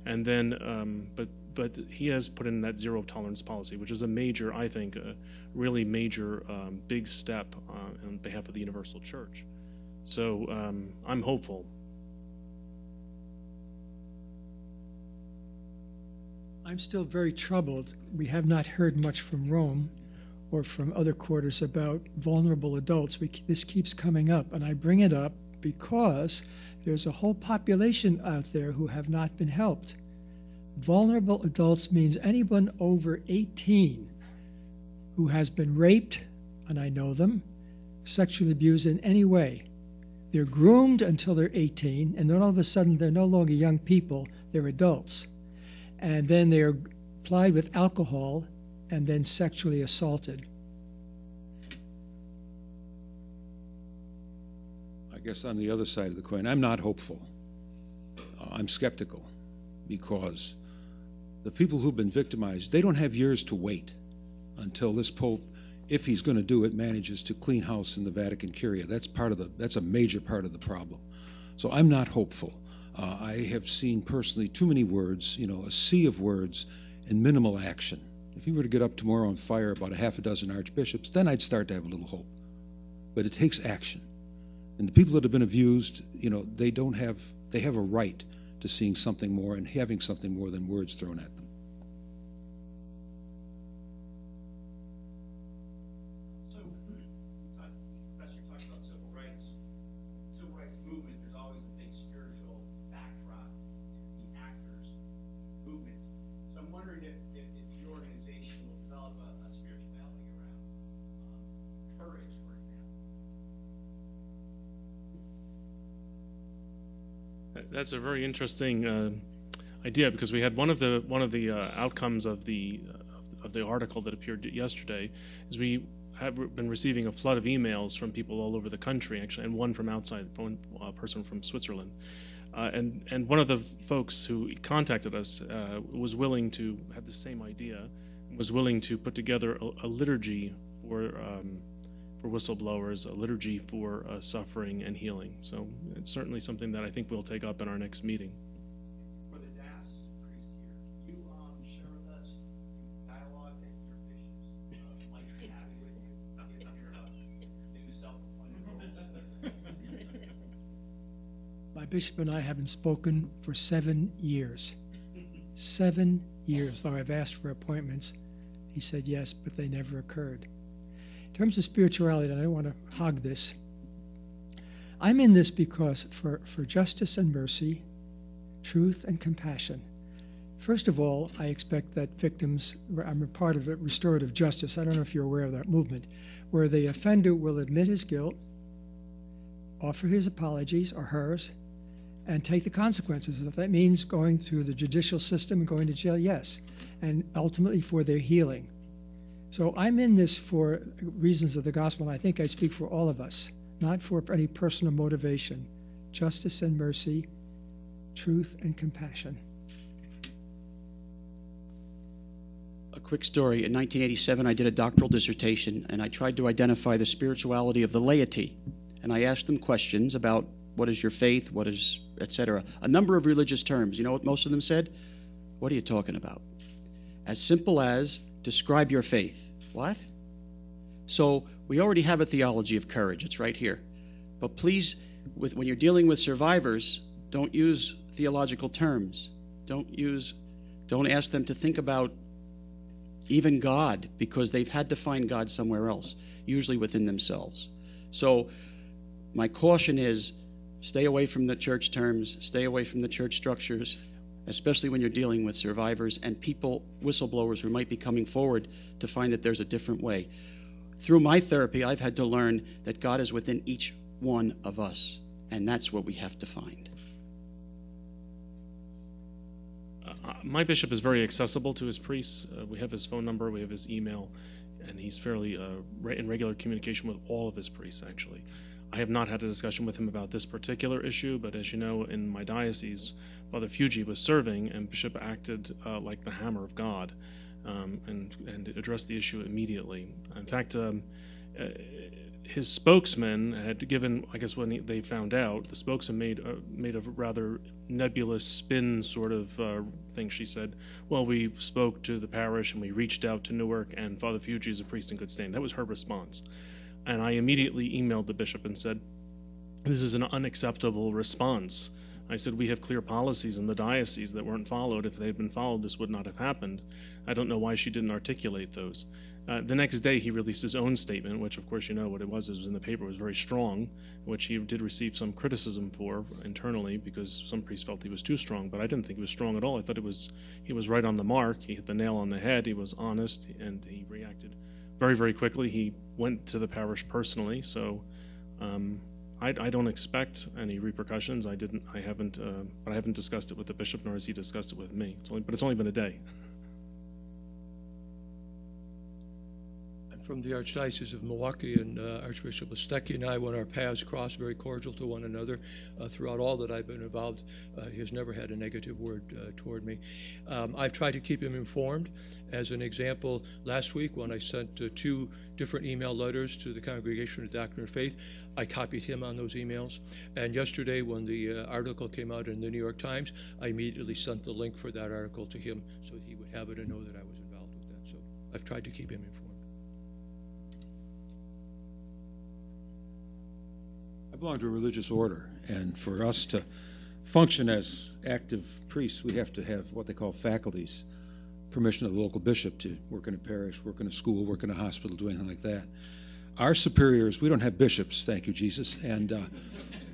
And then, but he has put in that zero-tolerance policy, which is a major, I think, a really major big step on behalf of the Universal Church. So I'm hopeful. I'm still very troubled. We have not heard much from Rome or from other quarters about vulnerable adults. This keeps coming up, and I bring it up because there's a whole population out there who have not been helped. Vulnerable adults means anyone over 18 who has been raped, and I know them, sexually abused in any way. They're groomed until they're 18, and then all of a sudden they're no longer young people, they're adults. And then they are plied with alcohol and then sexually assaulted. I guess on the other side of the coin, I'm not hopeful. I'm skeptical because the people who've been victimized, they don't have years to wait until this Pope, if he's going to do it, manages to clean house in the Vatican Curia. That's a major part of the problem. So I'm not hopeful. I have seen personally too many words, a sea of words and minimal action. If he were to get up tomorrow and fire about a half a dozen archbishops, then I'd start to have a little hope. But it takes action. And the people that have been abused, they have a right to seeing something more and having something more than words thrown at them. So, Professor, you talked about civil rights. Civil rights movement, there's always a big spiritual backdrop to the actors' movements. So I'm wondering if your organization will develop a spirituality around courage, for example. That's a very interesting idea because we had one of the outcomes of the article that appeared yesterday is we have been receiving a flood of emails from people all over the country, actually, and one from outside, one person from Switzerland. And one of the folks who contacted us was willing to have the same idea, was willing to put together a liturgy for whistleblowers, a liturgy for suffering and healing. So it's certainly something that I think we'll take up in our next meeting. For the DAS priest here, can you share with us dialogue that your bishops might be having with you in your new self-appointed roles? My bishop and I haven't spoken for 7 years. 7 years, though I've asked for appointments. He said yes, but they never occurred. In terms of spirituality, and I don't want to hog this, I'm in this because for justice and mercy, truth and compassion, First of all, I expect that victims, I'm a part of it, restorative justice. I don't know if you're aware of that movement, where the offender will admit his guilt, offer his apologies or hers, and take the consequences. If that means going through the judicial system and going to jail, yes, and ultimately for their healing. So I'm in this for reasons of the gospel, and I think I speak for all of us, not for any personal motivation. Justice and mercy, truth and compassion. A quick story. In 1987, I did a doctoral dissertation, and I tried to identify the spirituality of the laity. And I asked them questions about what is your faith, what is, etc. A number of religious terms. You know what most of them said? What are you talking about? As simple as, describe your faith. What? So we already have a theology of courage. It's right here. But please, when you're dealing with survivors, don't use theological terms. Don't ask them to think about even God, because they've had to find God somewhere else, usually within themselves. So my caution is, stay away from the church terms, stay away from the church structures, especially when you're dealing with survivors and people, whistleblowers who might be coming forward to find that there's a different way. Through my therapy, I've had to learn that God is within each one of us, and that's what we have to find. My bishop is very accessible to his priests. We have his phone number, we have his email, and he's fairly in regular communication with all of his priests, actually. I have not had a discussion with him about this particular issue, but as you know, in my diocese, Father Fuji was serving, and Bishop acted like the hammer of God, and addressed the issue immediately. In fact, his spokesman had given, I guess when they found out, the spokesman made a rather nebulous spin sort of thing. She said, well, we spoke to the parish and we reached out to Newark, and Father Fuji is a priest in good standing. That was her response. And I immediately emailed the bishop and said, this is an unacceptable response. I said, we have clear policies in the diocese that weren't followed. If they had been followed, this would not have happened. I don't know why she didn't articulate those. The next day, he released his own statement, which, of course, you know what it was in the paper. It was very strong, which he did receive some criticism for internally because some priests felt he was too strong, but I didn't think he was strong at all. I thought he was right on the mark. He hit the nail on the head. He was honest, and he reacted very, very quickly. He went to the parish personally, so I don't expect any repercussions. I haven't discussed it with the bishop, nor has he discussed it with me. But it's only been a day. From the Archdiocese of Milwaukee, and Archbishop Listecki and I, when our paths crossed, very cordial to one another throughout all that I've been involved. He has never had a negative word toward me. I've tried to keep him informed. As an example, last week when I sent 2 different email letters to the Congregation of Doctrine and Faith, I copied him on those emails. And yesterday when the article came out in the New York Times, I immediately sent the link for that article to him so that he would have it and know that I was involved with that. So I've tried to keep him informed. I belong to a religious order, and for us to function as active priests, we have to have what they call faculties, permission of the local bishop to work in a parish, work in a school, work in a hospital, do anything like that. Our superiors, we don't have bishops, thank you, Jesus, and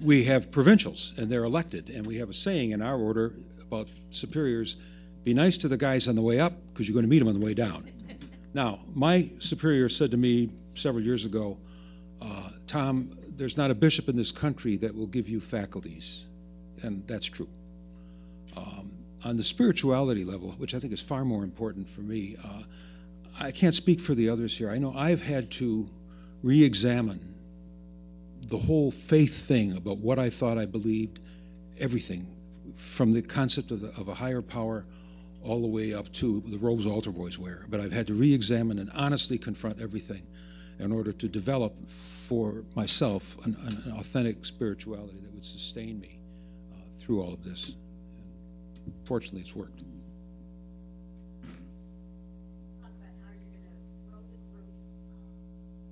we have provincials, and they're elected, and we have a saying in our order about superiors, be nice to the guys on the way up, because you're going to meet them on the way down. Now, my superior said to me several years ago, Tom, there's not a bishop in this country that will give you faculties, and that's true. On the spirituality level, which I think is far more important for me, I can't speak for the others here. I know I've had to re-examine the whole faith thing about what I thought I believed, everything, from the concept of a higher power all the way up to the robes altar boys wear. But I've had to re-examine and honestly confront everything in order to develop for myself an authentic spirituality that would sustain me through all of this. And fortunately, it's worked. Talk about how you're going to grow the group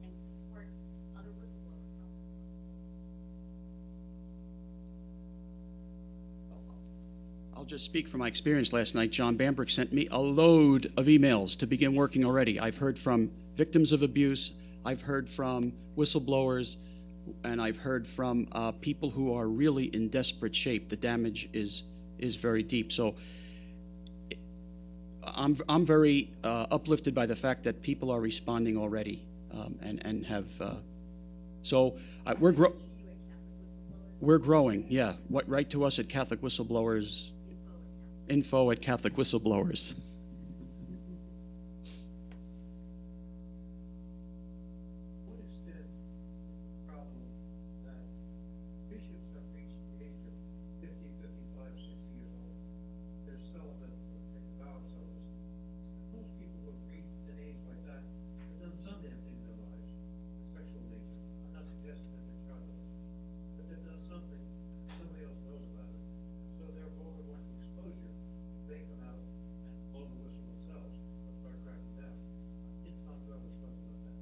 and support other whistleblowers. I'll just speak from my experience last night. John Bambrick sent me a load of emails to begin working already. I've heard from victims of abuse, I've heard from whistleblowers, and I've heard from people who are really in desperate shape. The damage is very deep. So I'm very uplifted by the fact that people are responding already, and have. We're growing. Yeah, write to us at Catholic Whistleblowers. Info at Catholic Whistleblowers. What is the problem that bishops have reached the age of 50, 55, 60 years old? They're celibate, or take a vow of celibacy. Most people who have reached an age like that have done some damn thing in their lives, of sexual nature. I'm not suggesting that they're childless, but they've done something, somebody else knows about it. So they're vulnerable to exposure. They come out and blow the whistle themselves and start cracking down. It's not well as talking about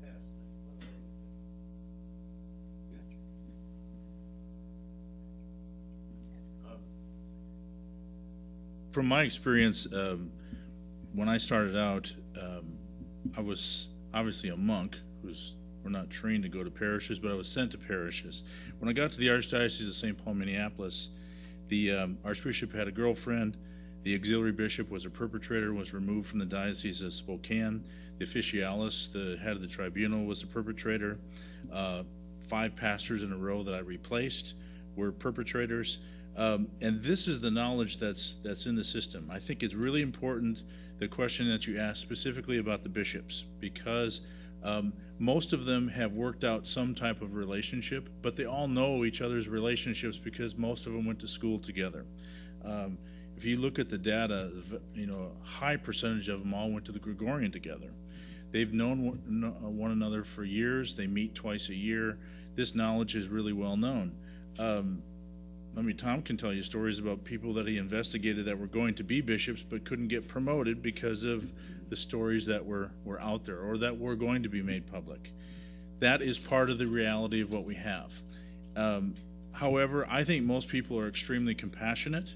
that. Past. From my experience, when I started out, I was obviously a monk. We're not trained to go to parishes, but I was sent to parishes. When I got to the Archdiocese of St. Paul, Minneapolis, the Archbishop had a girlfriend. The auxiliary bishop was a perpetrator, was removed from the Diocese of Spokane. The officialis, the head of the tribunal, was a perpetrator. 5 pastors in a row that I replaced were perpetrators. And this is the knowledge that's in the system. I think it's really important, the question that you asked specifically about the bishops, because most of them have worked out some type of relationship, but they all know each other's relationships because most of them went to school together. If you look at the data, a high percentage of them all went to the Gregorian together. They've known one another for years. They meet twice a year. This knowledge is really well known. Tom can tell you stories about people that he investigated that were going to be bishops but couldn't get promoted because of the stories that were out there or that were going to be made public. That is part of the reality of what we have. However, I think most people are extremely compassionate.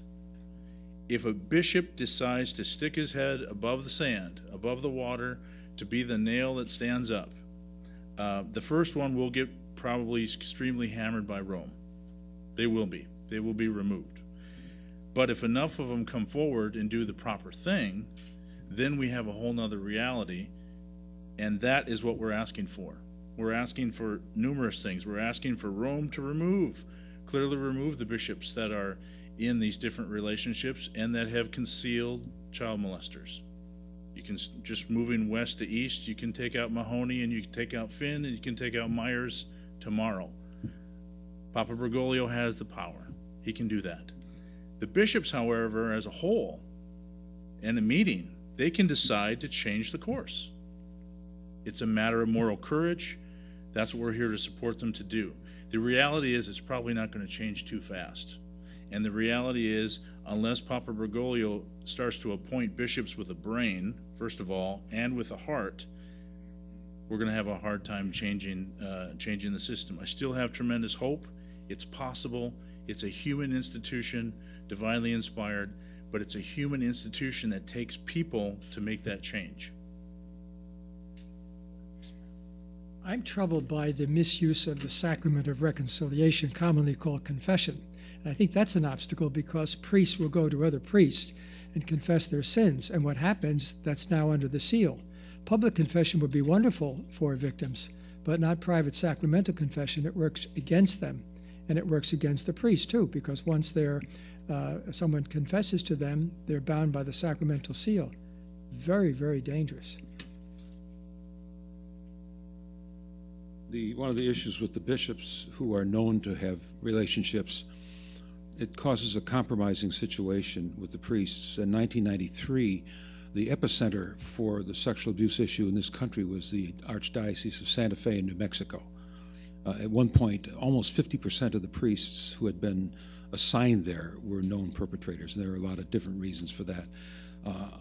If a bishop decides to stick his head above the sand, above the water, to be the nail that stands up, the first one will get probably extremely hammered by Rome. They will be. They will be removed. But if enough of them come forward and do the proper thing, then we have a whole nother reality, and that is what we're asking for. We're asking for numerous things. We're asking for Rome to clearly remove the bishops that are in these different relationships and that have concealed child molesters. You can, just moving west to east, you can take out Mahoney and you can take out Finn and you can take out Myers tomorrow. Papa Bergoglio has the power. He can do that. The bishops, however, as a whole, in a meeting, they can decide to change the course. It's a matter of moral courage. That's what we're here to support them to do. The reality is it's probably not going to change too fast. And the reality is, unless Papa Bergoglio starts to appoint bishops with a brain, first of all, and with a heart, we're going to have a hard time changing the system. I still have tremendous hope. It's possible. It's a human institution, divinely inspired, but it's a human institution that takes people to make that change. I'm troubled by the misuse of the sacrament of reconciliation, commonly called confession. And I think that's an obstacle because priests will go to other priests and confess their sins. And what happens, that's now under the seal. Public confession would be wonderful for victims, but not private sacramental confession. It works against them. And it works against the priest, too, because once someone confesses to them, they're bound by the sacramental seal. Very, very dangerous. One of the issues with the bishops who are known to have relationships, it causes a compromising situation with the priests. In 1993, the epicenter for the sexual abuse issue in this country was the Archdiocese of Santa Fe in New Mexico. At one point, almost 50% of the priests who had been assigned there were known perpetrators. There are a lot of different reasons for that.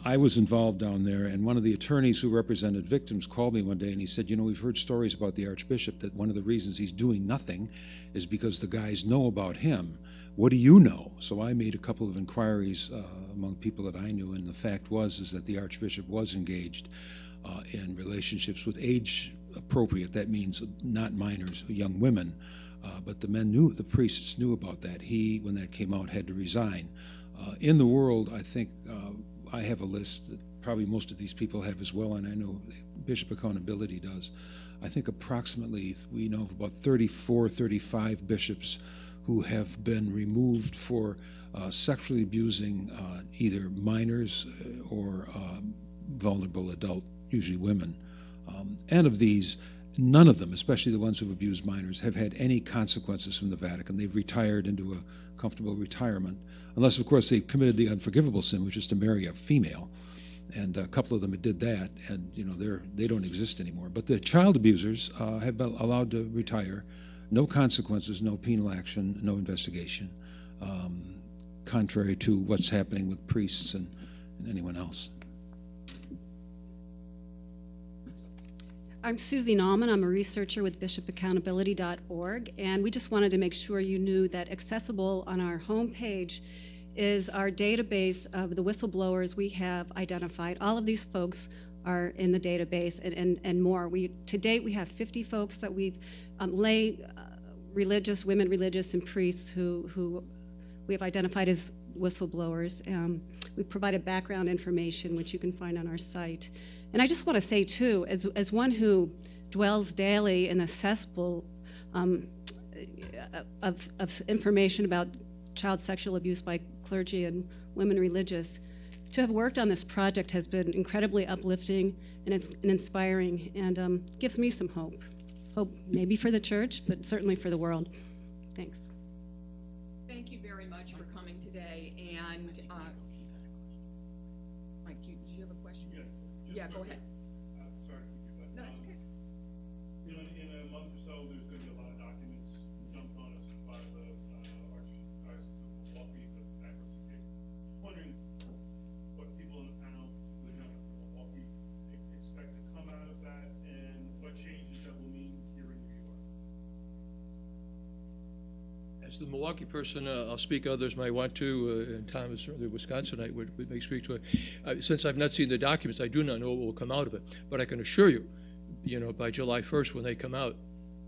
I was involved down there, and one of the attorneys who represented victims called me one day and he said, we've heard stories about the Archbishop that one of the reasons he's doing nothing is because the guys know about him. What do you know? So I made a couple of inquiries among people that I knew, and the fact is that the Archbishop was engaged in relationships with age appropriate. That means not minors, young women. But the priests knew about that. He, when that came out, had to resign. In the world, I think I have a list that probably most of these people have as well, and I know Bishop Accountability does. I think approximately we know of about 34, 35 bishops who have been removed for sexually abusing either minors or vulnerable adult, usually women. And of these, none of them, especially the ones who've abused minors, have had any consequences from the Vatican. They've retired into a comfortable retirement, unless, of course, they committed the unforgivable sin, which is to marry a female. And a couple of them did that, and they don't exist anymore. But the child abusers have been allowed to retire, no consequences, no penal action, no investigation, contrary to what's happening with priests and anyone else. I'm Susie Nauman. I'm a researcher with bishopaccountability.org, and we just wanted to make sure you knew that accessible on our homepage is our database of the whistleblowers we have identified. All of these folks are in the database and more. To date, we have 50 folks that we've lay religious, women religious, and priests who we have identified as whistleblowers. We've provided background information, which you can find on our site. And I just want to say, too, as one who dwells daily in a cesspool of information about child sexual abuse by clergy and women religious, to have worked on this project has been incredibly uplifting and inspiring, and gives me some hope. Hope maybe for the church, but certainly for the world. Thanks. Thank you very much for coming today. And Mike, do you have a question? Yeah, go ahead. Sorry to keep you, but no, it's okay. In a month or so, there's going to be a lot of documents dumped on us by the Archdiocese of Milwaukee, the bankruptcy case. Wondering what people in the panel, particularly in Milwaukee, expect to come out of that, and what changes that will mean here in New York. As the Milwaukee person, I'll speak. Others might want to, and Tom is certainly a Wisconsinite, may speak to it. Since I've not seen the documents, I do not know what will come out of it. But I can assure you, by July 1st when they come out,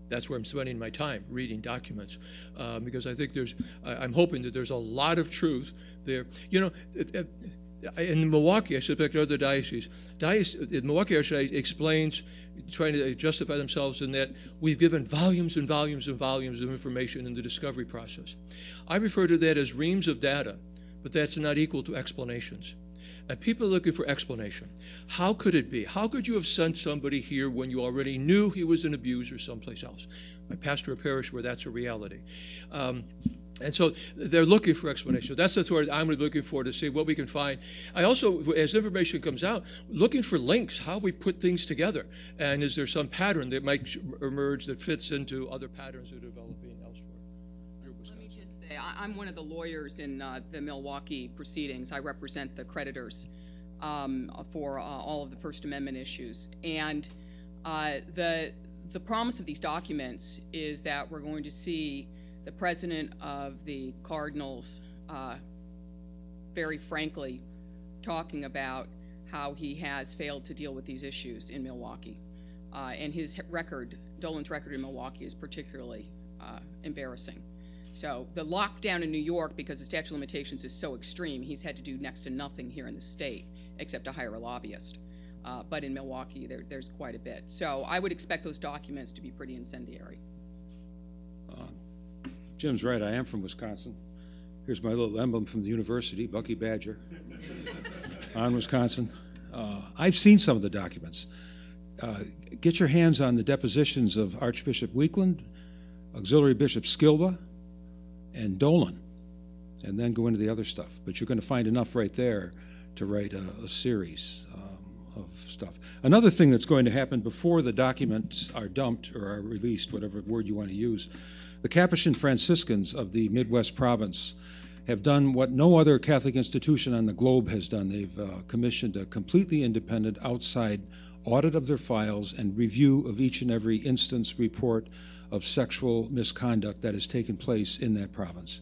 that's where I'm spending my time, reading documents, because I think I'm hoping that there's a lot of truth there. In Milwaukee, I suspect other dioceses, the Milwaukee Archdiocese explains, trying to justify themselves in that we've given volumes and volumes and volumes of information in the discovery process. I refer to that as reams of data, but that's not equal to explanations. And people are looking for explanation. How could it be? How could you have sent somebody here when you already knew he was an abuser someplace else? I pastor a parish where that's a reality. And so they're looking for explanation. That's what I'm looking for, to see what we can find. I also, as information comes out, looking for links, how we put things together. And is there some pattern that might emerge that fits into other patterns that are developing elsewhere? Let me just say, I'm one of the lawyers in the Milwaukee proceedings. I represent the creditors for all of the First Amendment issues. And the promise of these documents is that we're going to see the president of the Cardinals very frankly talking about how he has failed to deal with these issues in Milwaukee. And his record, Dolan's record in Milwaukee, is particularly embarrassing. So the lockdown in New York, because the statute of limitations is so extreme, he's had to do next to nothing here in the state except to hire a lobbyist. But in Milwaukee, there's quite a bit. So I would expect those documents to be pretty incendiary. Jim's right. I am from Wisconsin. Here's my little emblem from the university, Bucky Badger, on Wisconsin. I've seen some of the documents. Get your hands on the depositions of Archbishop Weekland, Auxiliary Bishop Skilba, and Dolan, and then go into the other stuff. But you're going to find enough right there to write a series of stuff. Another thing that's going to happen before the documents are dumped or are released, whatever word you want to use, the Capuchin Franciscans of the Midwest province have done what no other Catholic institution on the globe has done. They've commissioned a completely independent outside audit of their files and review of each and every instance report of sexual misconduct that has taken place in that province.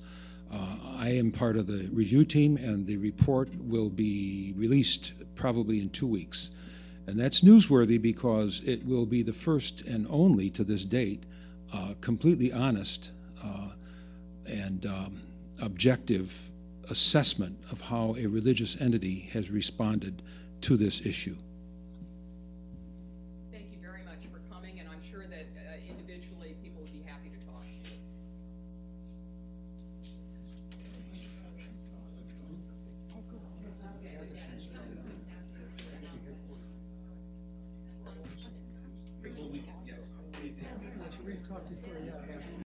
I am part of the review team, and the report will be released probably in 2 weeks. And that's newsworthy because it will be the first and only to this date completely honest and objective assessment of how a religious entity has responded to this issue. Thank you very much for coming, and I'm sure that individually people would be happy to talk to you. We've talked before, yeah.